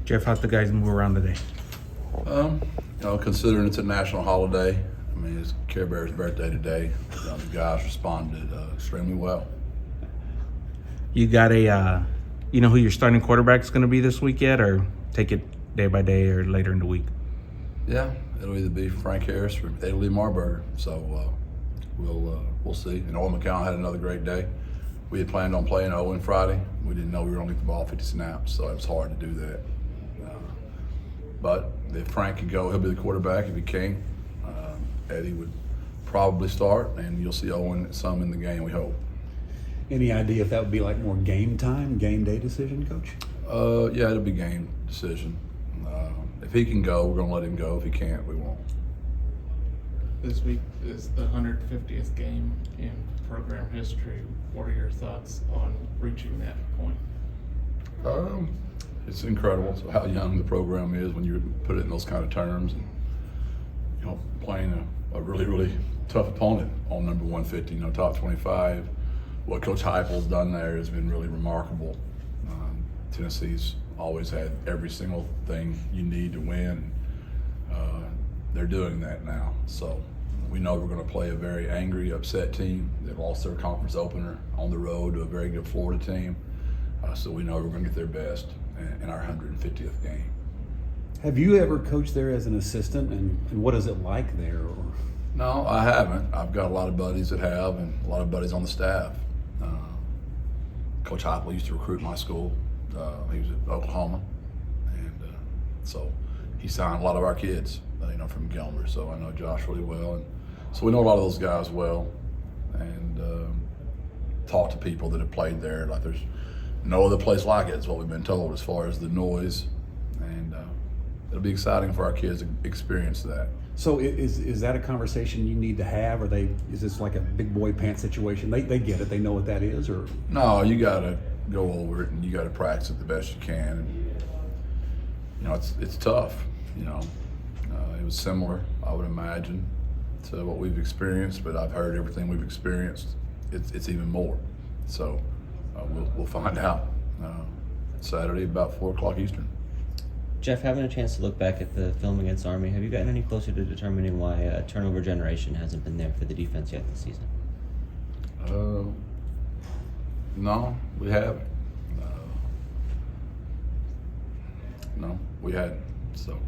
Jeff, how'd the guys move around today? Considering it's a national holiday, I mean, it's Care Bear's birthday today. The guys responded extremely well. You got you know who your starting quarterback's going to be this week yet, or take it day by day or later in the week? Yeah, it'll either be Frank Harris or it'll be Marburger. So we'll see. And Owen McCown had another great day. We had planned on playing Owen Friday. We didn't know we were going to get the ball 50 snaps, so it was hard to do that. But if Frank can go, he'll be the quarterback. If he can't, Eddie would probably start, and you'll see Owen some in the game, we hope. Any idea if that would be like more game time, game day decision, Coach? Yeah, it'll be game decision. If he can go, we're going to let him go. If he can't, we won't. This week is the 150th game in program history. What are your thoughts on reaching that point? It's incredible how young the program is when you put it in those kind of terms. And, playing a really, really tough opponent on number 150, top 25. What Coach Heupel's done there has been really remarkable. Tennessee's always had every single thing you need to win. They're doing that now. So we know we're going to play a very angry, upset team that lost their conference opener on the road to a very good Florida team. So we know we're going to get their best in our 150th game. Have you ever coached there as an assistant, and what is it like there? Or? No, I haven't. I've got a lot of buddies that have, and a lot of buddies on the staff. Coach Heupel used to recruit my school. He was at Oklahoma, and so he signed a lot of our kids, from Gilmer. So I know Josh really well, and so we know a lot of those guys well, and talk to people that have played there. Like there's no other place like it, is what we've been told, as far as the noise, and it'll be exciting for our kids to experience that. So is that a conversation you need to have, or is this like a big boy pants situation? They get it, they know what that is, or? No, you got to go over it, and you got to practice it the best you can. And, it's tough. It was similar, I would imagine, to what we've experienced, but I've heard everything we've experienced. It's even more. So we'll find out Saturday about 4 o'clock Eastern. Jeff, having a chance to look back at the film against Army, have you gotten any closer to determining why a turnover generation hasn't been there for the defense yet this season? No, we haven't. No, we hadn't. So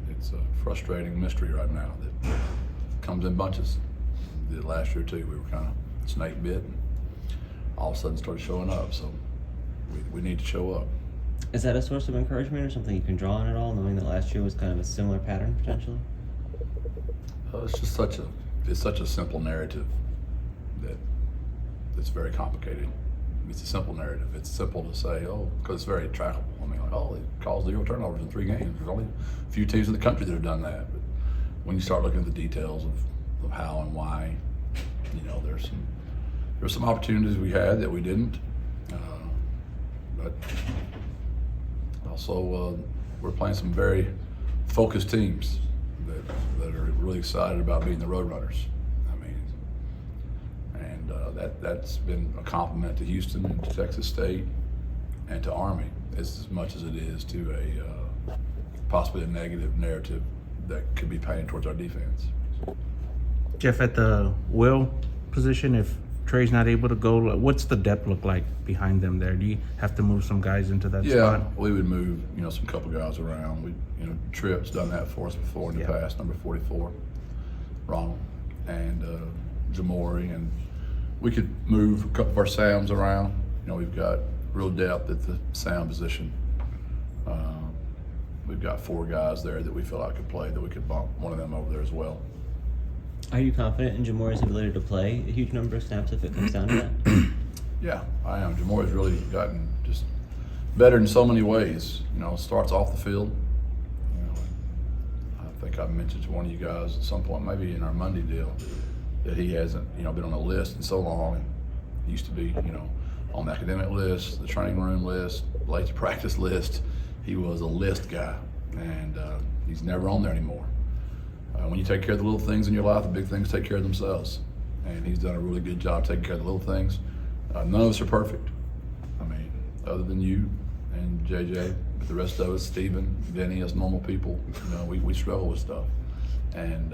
it's a frustrating mystery right now that comes in bunches. Did last year too. We were kind of snake bit, and all of a sudden started showing up. So we need to show up. Is that a source of encouragement or something you can draw on at all, knowing that last year was kind of a similar pattern potentially? It's just such a simple narrative that it's very complicated. It's a simple narrative. It's simple to say, because it's very trackable. I mean, it caused 0 turnovers in 3 games. There's only a few teams in the country that have done that. But when you start looking at the details of how and why, there's some opportunities we had that we didn't. But also, we're playing some very focused teams that are really excited about being the Roadrunners. That's been a compliment to Houston and to Texas State and to Army as much as it is to possibly a negative narrative that could be painted towards our defense. Jeff, at the will position, if Trey's not able to go, what's the depth look like behind them there? Do you have to move some guys into that spot? Yeah, we would move, some couple guys around. Tripp's done that for us before in the past, number 44, Ronald, and Jamori, and we could move a couple of our Sams around. We've got real depth at the Sam position. We've got 4 guys there that we feel like could play, that we could bump one of them over there as well. Are you confident in Jamori's ability to play a huge number of snaps if it comes down to that? Yeah, I am. Jamori's really gotten just better in so many ways. Starts off the field. I think I mentioned to one of you guys at some point, maybe in our Monday deal, that he hasn't, been on a list in so long. And he used to be, on the academic list, the training room list, late to practice list. He was a list guy, and he's never on there anymore. When you take care of the little things in your life, the big things take care of themselves. And he's done a really good job taking care of the little things. None of us are perfect. Other than you and JJ, but the rest of us, Steven, Vinny, as normal people, you know, we struggle with stuff. And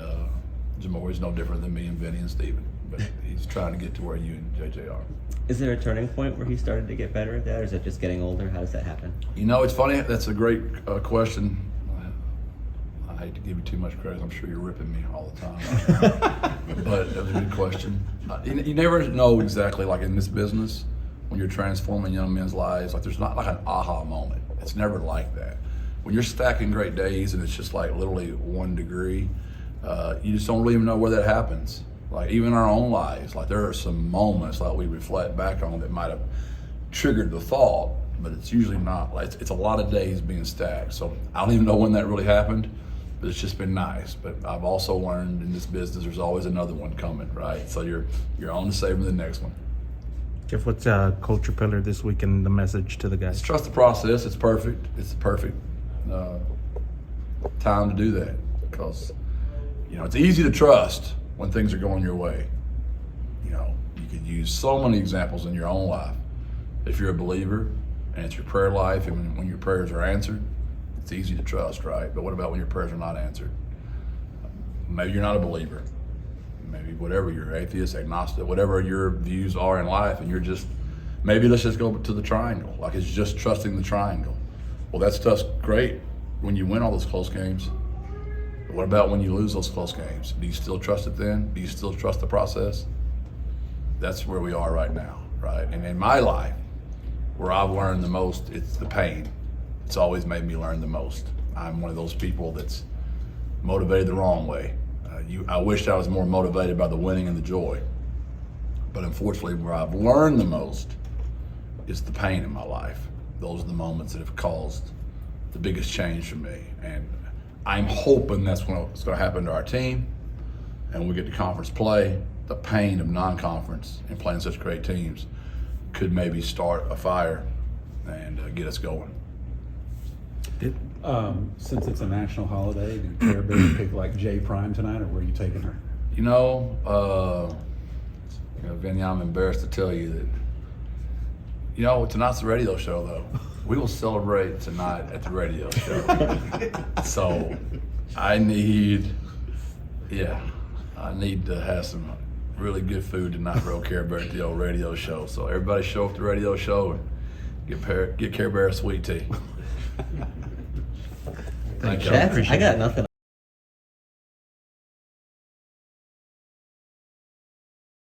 Jamori's no different than me and Vinny and Steven, but he's trying to get to where you and JJ are. Is there a turning point where he started to get better at that, or is it just getting older? How does that happen? You know, it's funny. That's a great question. I hate to give you too much credit. I'm sure you're ripping me all the time. But that was a good question. You never know exactly, like in this business, when you're transforming young men's lives, like there's not like an aha moment. It's never like that. When you're stacking great days and it's just like literally 1 degree, you just don't really even know where that happens. Like even in our own lives, like there are some moments like we reflect back on that might have triggered the thought, but it's usually not. Like it's a lot of days being stacked. So I don't even know when that really happened, but it's just been nice. But I've also learned in this business, there's always another one coming, right? So you're on to saving the next one. Jeff, what's a culture pillar this week and the message to the guys? Just trust the process. It's perfect. It's the perfect time to do that because, you know, it's easy to trust when things are going your way. You know, you could use so many examples in your own life. If you're a believer and it's your prayer life and when your prayers are answered, it's easy to trust, right? But what about when your prayers are not answered? Maybe you're not a believer. Maybe whatever, you're atheist, agnostic, whatever your views are in life, and you're just, maybe let's just go to the triangle. Like it's just trusting the triangle. Well, that stuff's great when you win all those close games. But what about when you lose those close games? Do you still trust it then? Do you still trust the process? That's where we are right now, right? And in my life, where I've learned the most, it's the pain. It's always made me learn the most. I'm one of those people that's motivated the wrong way. I wish I was more motivated by the winning and the joy. But unfortunately, where I've learned the most is the pain in my life. Those are the moments that have caused the biggest change for me. And I'm hoping that's what's going to happen to our team. And when we get to conference play, the pain of non-conference and playing such great teams could maybe start a fire and get us going. Since it's a national holiday, do Care Bears pick like J Prime tonight, or where are you taking her? You know, Vinny, I'm embarrassed to tell you that, you know, tonight's the radio show, though. We will celebrate tonight at the radio show. So I need to have some really good food tonight for old Care Bear at the old radio show. So everybody show up at the radio show and get Care Bear a sweet tea. Thank you. Jeff, I got nothing.